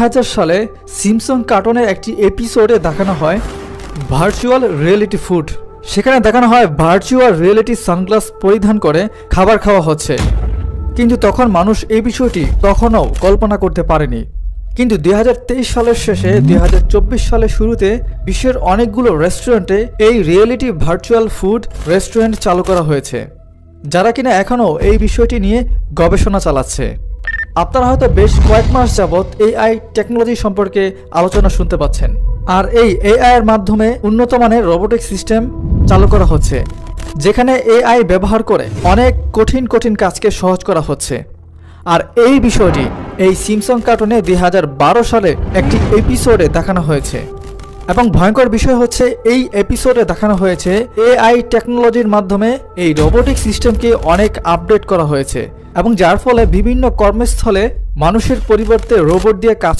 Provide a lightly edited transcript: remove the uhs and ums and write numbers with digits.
2000 সালে সিম্পসন কার্টুনের একটি এপিসোডে দেখানো হয় ভার্চুয়াল রিয়েলিটি ফুড। সেখানে দেখানো হয় ভার্চুয়াল রিয়েলিটি সানগ্লাস পরিধান করে খাবার খাওয়া হচ্ছে, কিন্তু তখন মানুষ এই বিষয়টি তখনও কল্পনা করতে পারেনি। কিন্তু 2023 সালের শেষে 2024 সালের শুরুতে বিশ্বের অনেকগুলো রেস্টুরেন্টে এই রিয়েলিটি ভার্চুয়াল ফুড রেস্টুরেন্ট চালু করা হয়েছে, যারা কিনা এখনও এই বিষয়টি নিয়ে গবেষণা চালাচ্ছে। আপনারা হয়তো বেশ কয়েক মাস যাবৎ এআই টেকনোলজি সম্পর্কে আলোচনা শুনতে পাচ্ছেন, আর এই এআই এর মাধ্যমে উন্নত মানের রোবোটিক সিস্টেম চালু করা হচ্ছে, যেখানে এআই ব্যবহার করে অনেক কঠিন কঠিন কাজকে সহজ করা হচ্ছে। আর এই বিষয়টি এই সিম্পসন কার্টুনে 2012 সালে একটি এপিসোডে দেখানো হয়েছে। এবং ভয়ঙ্কর বিষয় হচ্ছে এই এপিসোডে দেখানো হয়েছে এআই টেকনোলজির মাধ্যমে এই রোবোটিক সিস্টেমকে অনেক আপডেট করা হয়েছে, এবং যার ফলে বিভিন্ন কর্মস্থলে মানুষের পরিবর্তে রোবট দিয়ে কাজ